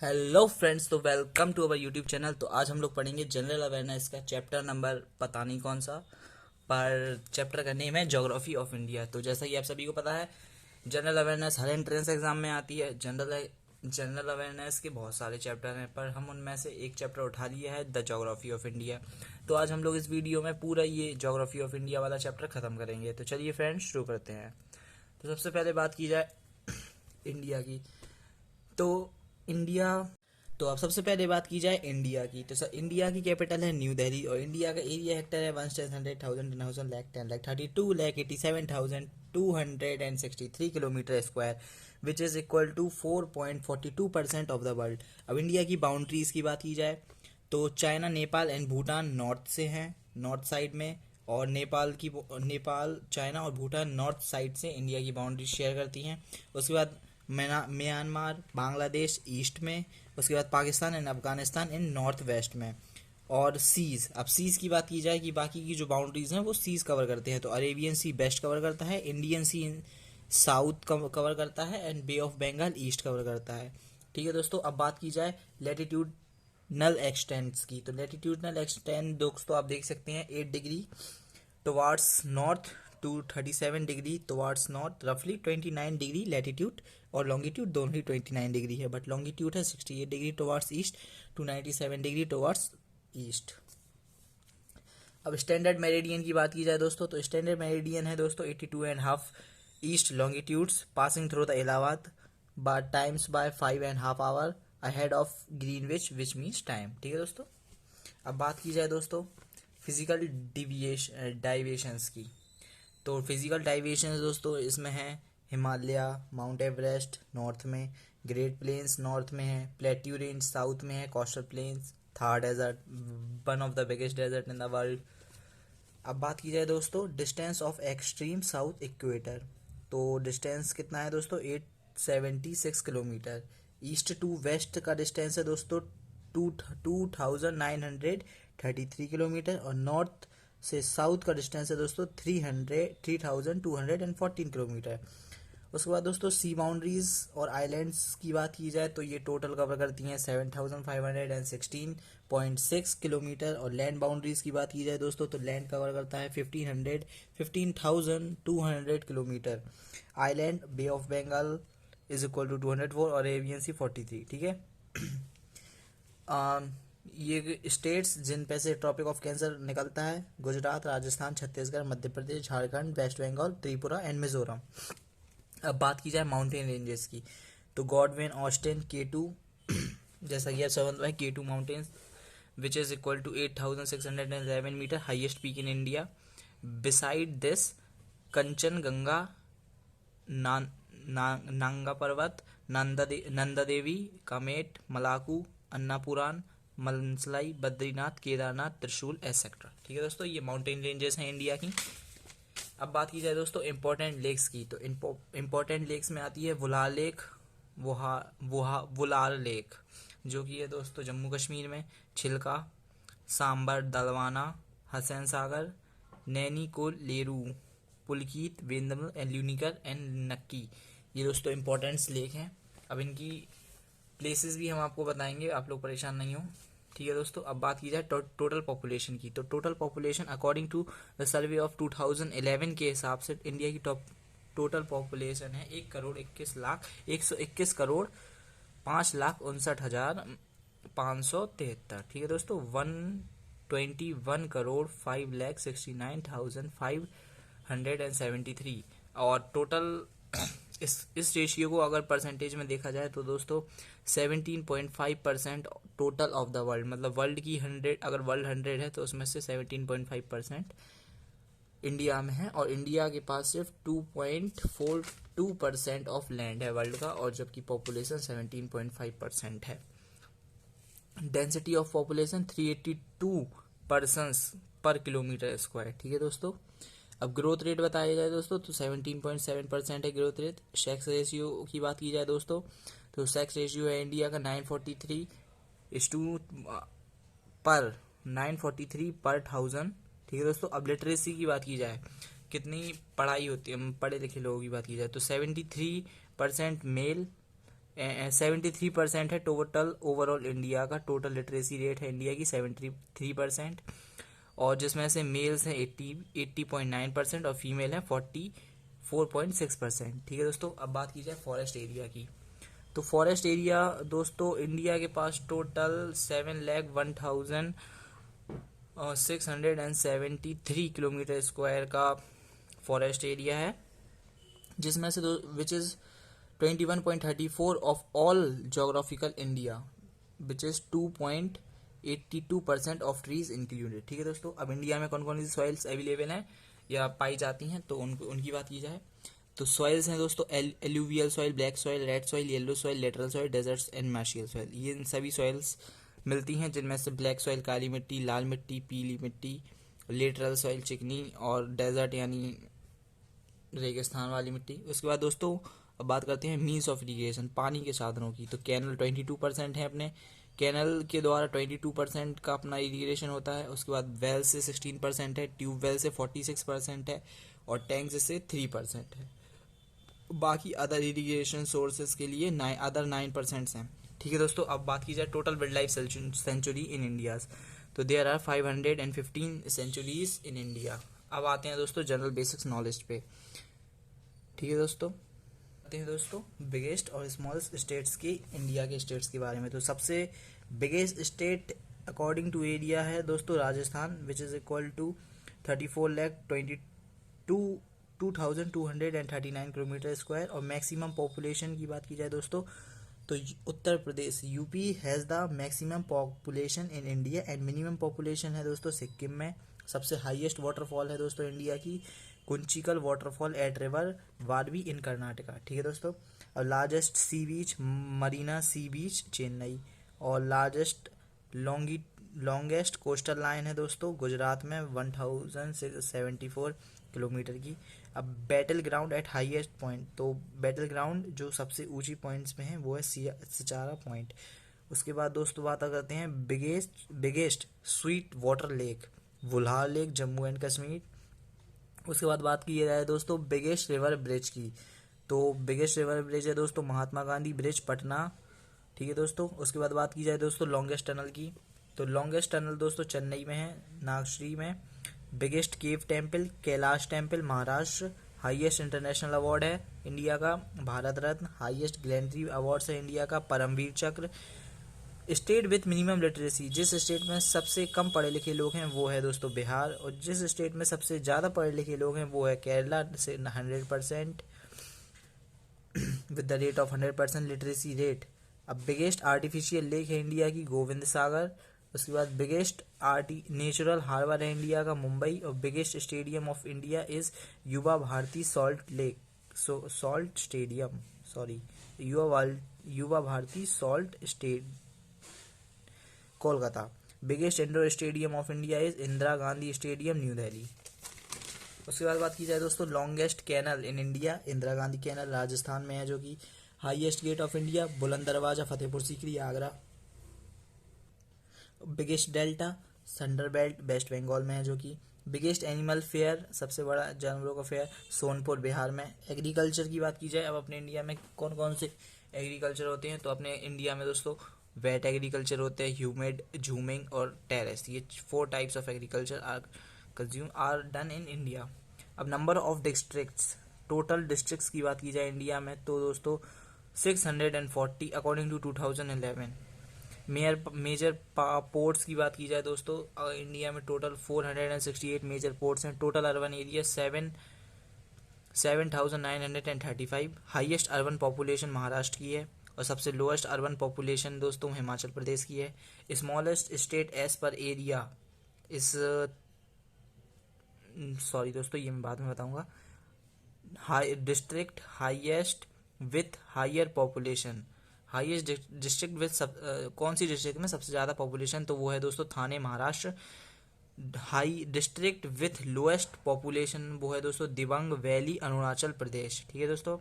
Hello friends, तो welcome to our YouTube channel. तो आज हम लोग पढ़ेंगे जनरल अवेयरनेस का चैप्टर नंबर पता नहीं कौन सा, पर चैप्टर का नेम है ज्योग्राफी ऑफ इंडिया। तो जैसा कि आप सभी को पता है, जनरल अवेयरनेस हर एंट्रेंस एग्जाम में आती है। जनरल अवेयरनेस के बहुत सारे चैप्टर हैं, पर हम उनमें से एक चैप्टर उठा लिया है, द ज्योग्राफी ऑफ इंडिया। तो आज हम लोग इस वीडियो में पूरा ये ज्योग्राफी ऑफ इंडिया वाला चैप्टर खत्म करेंगे। तो चलिए फ्रेंड्स, शुरू करते हैं। तो सबसे पहले बात की जाए इंडिया की। तो इंडिया तो अब सबसे पहले बात की जाए इंडिया की। तो सर, इंडिया की कैपिटल है न्यू दिल्ली, और इंडिया का एरिया हेक्टर है 1,100,000 10,000 lakh 10 lakh 32,87,263 kilometre square, which is equal to 4.42% of the world. अब इंडिया की बाउंड्रीज की बात की जाए तो China, Nepal and Bhutan north से हैं, नॉर्थ साइड में। और नेपाल, चाइना और भूटान नॉर्थ साइड से इंडिया की बाउंड्री शेयर करती हैं। उसके बाद म्यांमार, बांग्लादेश ईस्ट में। उसके बाद Pakistan and Afghanistan in north west में। और सीज, अब सीज की बात की जाए कि बाकी की जो बाउंड्रीज हैं वो सीज कवर करते हैं, तो अरेबियन सी वेस्ट कवर करता है, इंडियन सी साउथ कवर करता है, and Bay of Bengal east cover करता है। ठीक है दोस्तों, अब बात की जाए लेटीट्यूडनल एक्सटेंट्स की। तो लेटीट्यूडनल एक्सटेंट दोस्तों आप देख सकते हैं 8 degree towards north to 37 degree towards north, रफली 29 डिग्री लैटिट्यूड, और लॉन्गिट्यूड दोनों ही 29 डिग्री है, बट लॉन्गिट्यूड है 68 degree towards east to 97 degree towards east. अब स्टैंडर्ड मेरिडियन की बात की जाए दोस्तों, तो स्टैंडर्ड मेरिडियन है दोस्तों 82.5 east longitudes, passing through the Allahabad but times by 5.5 hour ahead of Greenwich which means time. ठीक है दोस्तों, अब बात की जाए दोस्तों फिजिकल डाइवेशंस की। तो फिजिकल डाइवेशंस दोस्तों इसमें है हिमालय, माउंट एवरेस्ट नॉर्थ में, ग्रेट प्लेन्स नॉर्थ में है, प्लेट्यू रेंज साउथ में है, coastal plains, Thar desert, one of the biggest desert in the world. अब बात की जाए दोस्तों distance of extreme south equator. तो डिस्टेंस कितना है दोस्तों 876 किलोमीटर। ईस्ट टू वेस्ट का डिस्टेंस है दोस्तों 2,933 किलोमीटर, और नॉर्थ से साउथ का डिस्टेंस है दोस्तों 3,214 किलोमीटर। उसके बाद दोस्तों सी बाउंड्रीज और आइलैंड्स की बात की जाए तो ये टोटल कवर करती हैं 7,516.6 किलोमीटर, और लैंड बाउंड्रीज की बात की जाए दोस्तों तो लैंड कवर करता है 15,200 kilometre. Island Bay of Bengal is equal to 204 और अरेबियन सी 43। ठीक है। ये स्टेट्स जिन पे से ट्रॉपिक ऑफ कैंसर निकलता है: गुजरात, राजस्थान, छत्तीसगढ़, मध्य प्रदेश, झारखंड, वेस्ट बंगाल, त्रिपुरा एंड मिजोरम। अब बात की जाए माउंटेन रेंजेस की, तो गॉडविन ऑस्टिन K2 जैसा कि आप समझ रहे हैं K2 mountains which is equal to 8,611 metre, highest peak in India. Beside this Kanchenjunga, Nanga Parbat, Nanda देवी, कामेट, मलाकू, अन्नापुरान, मनसलाई, बद्रीनाथ, केदारनाथ, त्रिशूल एसेट्रा। ठीक है दोस्तों, ये माउंटेन रेंजेस हैं इंडिया की। अब बात की जाए दोस्तों इम्पोर्टेंट लेक्स की, तो इम्पोर्टेंट लेक्स में आती है वुलार लेक, वुलार लेक, जो कि है दोस्तों जम्मू कश्मीर में, छिलका, सांबर, दलवाना, हसैन सागर, नैनी कोलेरू, पुलकीत, वेंदमल एंड ल्यूनिकर एंड नक्की। ये दोस्तों इम्पोर्टेंट लेक हैं। अब इनकी प्लेसेस भी हम आपको बताएंगे, आप लोग परेशान नहीं हो। ठीक है दोस्तों, अब बात की जाए टोटल पॉपुलेशन की, तो total population according to the survey of 2011 के हिसाब से इंडिया की टोटल पॉपुलेशन है 1,21,5,59,573। ठीक है दोस्तों, 121,5,69,573। और टोटल इस रेशियो को अगर परसेंटेज में देखा जाए तो दोस्तों 17.5% टोटल ऑफ द वर्ल्ड, मतलब वर्ल्ड की 100, अगर वर्ल्ड 100 है तो उसमें से 17.5% इंडिया में है, और इंडिया के पास सिर्फ 2.42% ऑफ लैंड है वर्ल्ड का, और जबकि पॉपुलेशन 17.5% है। डेंसिटी ऑफ पॉपुलेशन 382 पर्सन्स पर किलोमीटर स्क्वायर। ठीक है दोस्तों, अब ग्रोथ रेट बताया जाए दोस्तों तो 17.7% है ग्रोथ रेट। सेक्स रेशियो की बात की जाए दोस्तों तो सेक्स रेशियो है इंडिया का 943 पर 943/1000। ठीक है दोस्तों, अब लिटरेसी की बात की जाए, कितनी पढ़ाई होती है, पढ़े लिखे लोगों की बात की जाए तो 73% मेल, 73% है टोटल ओवरऑल इंडिया का टोटल लिटरेसी रेट है इंडिया की 73%। और जिसमें से मेल्स हैं 80.9% और फीमेल है 44.6%। ठीक है दोस्तों, अब बात की जाए फॉरेस्ट एरिया की। तो फॉरेस्ट एरिया दोस्तों इंडिया के पास टोटल 7,01,673 किलोमीटर स्क्वायर का फॉरेस्ट एरिया है, जिसमें से which is 21.34 of all geographical India, which is 2.82% of trees included. ठीक है दोस्तों, अब इंडिया में कौन कौन सी सॉइल्स अवेलेबल हैं या पाई जाती हैं तो उनकी बात की जाए तो सॉइल्स हैं दोस्तों alluvial soil, black soil, red soil, yellow soil, lateral soil, deserts and marshal soil. ये इन सभी सॉइल्स मिलती हैं, जिनमें से ब्लैक सॉइल काली मिट्टी, लाल मिट्टी, पीली मिट्टी, लेटरल सॉइल चिकनी और डेजर्ट यानी रेगिस्तान वाली मिट्टी। उसके बाद दोस्तों अब बात करते हैं मीन्स ऑफ इरीगेशन, पानी के साधनों की। तो कैनल 22% है, अपने कैनल के द्वारा 22% का अपना इरीगेशन होता है। उसके बाद वेल से 16% है, ट्यूबवेल से 46% है और टैंक से 3% है। बाकी अदर इरीगेशन सोर्सेज के लिए अदर 9% हैं। ठीक है दोस्तों, अब बात की जाए total wild life sanctuary in India. तो there are 515 sanctuaries in India. अब आते हैं दोस्तों जनरल बेसिक्स नॉलेज पे। ठीक है दोस्तों, आते हैं दोस्तों बिगेस्ट और स्मॉलेस्ट स्टेट्स की, इंडिया के स्टेट्स के बारे में। तो सबसे biggest state according to area है दोस्तों Rajasthan, which is equal to 34,22,239 kilometre square. और मैक्सिमम पॉपुलेशन की बात की जाए दोस्तों तो Uttar Pradesh UP has the maximum population in India and minimum population है दोस्तों सिक्किम में। सबसे हाईएस्ट वाटरफॉल है दोस्तों इंडिया की कुंचिकल वाटरफॉल एट रिवर वारवी इन कर्नाटका। ठीक है दोस्तों, और लार्जेस्ट सी बीच मरीना सी बीच चेन्नई। और लार्जेस्ट लॉन्गेस्ट कोस्टल लाइन है दोस्तों गुजरात में 1074 किलोमीटर की। अब battle ground eight highest point, तो बैटल ग्राउंड जो सबसे ऊंची पॉइंट्स में है वो है सिचारा पॉइंट। उसके बाद दोस्तों बात करते हैं biggest sweet water lake Wular lake Jammu and Kashmir. उसके बाद बात की जाए दोस्तों बिगेस्ट रिवर ब्रिज की, तो बिगेस्ट रिवर ब्रिज है दोस्तों महात्मा गांधी ब्रिज पटना। ठीक है दोस्तों, उसके बाद बात की जाए दोस्तों लॉन्गेस्ट टनल की, तो लॉन्गेस्ट टनल दोस्तों चेन्नई में है नागश्री में। Biggest cave temple Kailash temple Maharashtra. Highest international award है इंडिया का भारत रत्न। हाईएस्ट ग्लैंट्री अवार्ड्स है इंडिया का परमवीर चक्र। स्टेट विथ मिनिमम लिटरेसी, जिस स्टेट में सबसे कम पढ़े लिखे लोग हैं वो है दोस्तों बिहार, और जिस स्टेट में सबसे ज़्यादा पढ़े लिखे लोग हैं वो है केरला से 100% with the rate of 100% literacy rate. अब बिगेस्ट आर्टिफिशियल लेक है इंडिया की गोविंद सागर। उसके बाद बिगेस्ट नेचुरल हार्बर है इंडिया का मुंबई। और biggest stadium of India is Yuva Bharati salt stadium, sorry Yuva Bharati salt स्टेड Kolkata. Biggest indoor stadium of India is Indira Gandhi stadium New Delhi. उसके बाद बात की जाए दोस्तों longest canal in India Indira Gandhi canal Rajasthan में है, जो कि highest gate of India Buland Darwaza Fatehpur Sikri Agra. Biggest delta संडर बेल्ट वेस्ट बंगाल में है, जो कि बिगेस्ट एनिमल फेयर सबसे बड़ा जानवरों का फेयर सोनपुर बिहार में। एग्रीकल्चर की बात की जाए अब अपने इंडिया में कौन कौन से एग्रीकल्चर होते हैं, तो अपने इंडिया में दोस्तों वेट एग्रीकल्चर होते हैं, ह्यूमिड, झूमिंग और टेरेस। ये 4 types of agriculture are done in India. अब number of districts, total districts की बात की जाए इंडिया में तो दोस्तों 640 अकॉर्डिंग टू 2011। मेजर पोर्ट्स की बात की जाए दोस्तों इंडिया में टोटल 468 मेजर पोर्ट्स हैं। Total urban area 7,935। Highest urban population Maharashtra की है और सबसे लोएस्ट अर्बन पॉपुलेशन दोस्तों हिमाचल प्रदेश की है। Smallest state as per area इस सॉरी दोस्तों ये मैं बाद में बताऊंगा। District highest with higher population, highest district with कौन सी डिस्ट्रिक्ट में सबसे ज़्यादा पॉपुलेशन, तो वो है दोस्तों Thane Maharashtra. High district with lowest population वो है दोस्तों दिबांग वैली अरुणाचल प्रदेश। ठीक है दोस्तों,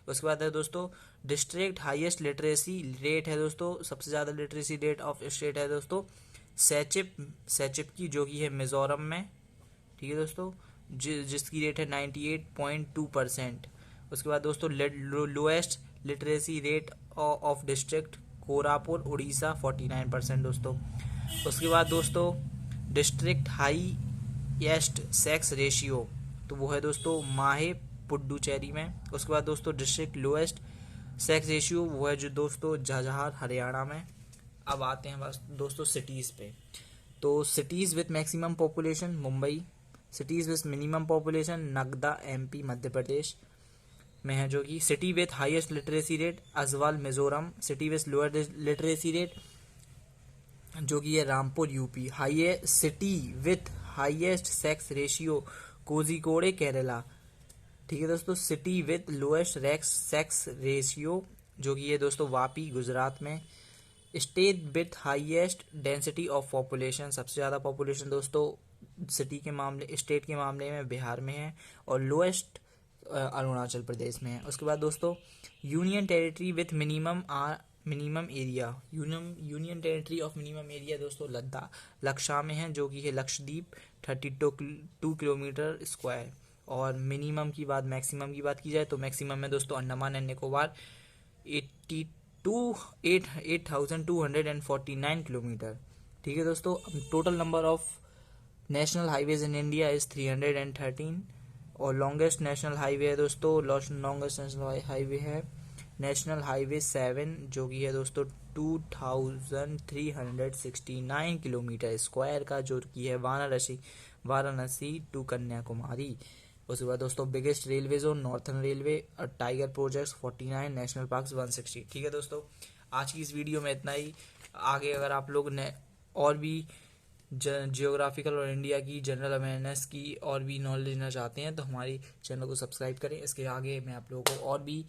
उसके बाद है दोस्तों डिस्ट्रिक्ट हाईएस्ट लिटरेसी रेट है दोस्तों, सबसे ज़्यादा लिटरेसी रेट ऑफ स्टेट है दोस्तों सैचिप की, जो कि है मिजोरम में। ठीक है दोस्तों, जिसकी रेट है 98.2%। उसके बाद दोस्तों lowest literacy rate of district Koraput Orissa 49% दोस्तों। उसके बाद दोस्तों डिस्ट्रिक्ट हाईएस्ट सेक्स रेशियो, तो वो है दोस्तों माहे पुडुचेरी में। उसके बाद दोस्तों डिस्ट्रिक्ट लोएस्ट सेक्स रेशियो, वो है जो दोस्तों झाझार हरियाणा में। अब आते हैं बस दोस्तों सिटीज़ पे। तो cities with maximum population Mumbai, cities with minimum population Nagda MP Madhya Pradesh में है, जो कि city with highest literacy rate Aizawl Mizoram, city with lower literacy rate जो कि है Rampur UP, city with highest sex ratio Kozhikode Kerala. ठीक है दोस्तों, city with lowest sex ratio जो कि है दोस्तों वापी गुजरात में। State with highest density of population, सबसे ज़्यादा पॉपुलेशन दोस्तों स्टेट के मामले में बिहार में है, और लोएस्ट अरुणाचल प्रदेश में है। उसके बाद दोस्तों union territory with minimum area, union territory of minimum area दोस्तों लक्षा में है, जो कि है लक्षद्वीप 32 किलोमीटर स्क्वायर। और मिनिमम की बात मैक्सिमम की बात की जाए तो मैक्सिमम में दोस्तों अंडमान एंड निकोबार 8,249 किलोमीटर। ठीक है दोस्तों, total number of national highways in India is 313, और लॉन्गेस्ट नेशनल हाईवे है दोस्तों, लॉन्गेस्ट नेशनल हाईवे है नेशनल हाईवे 7 जो कि है दोस्तों 2369 किलोमीटर स्क्वायर का, जो कि है वाराणसी टू कन्याकुमारी। उसके बाद दोस्तों biggest railway zone northern railway, tiger projects 49, national parks 160। ठीक है दोस्तों, आज की इस वीडियो में इतना ही। आगे अगर आप लोग ने और भी जियोग्राफिकल और इंडिया की जनरल अवेयरनेस की और भी नॉलेज लेना चाहते हैं तो हमारी चैनल को सब्सक्राइब करें। इसके आगे मैं आप लोगों को और भी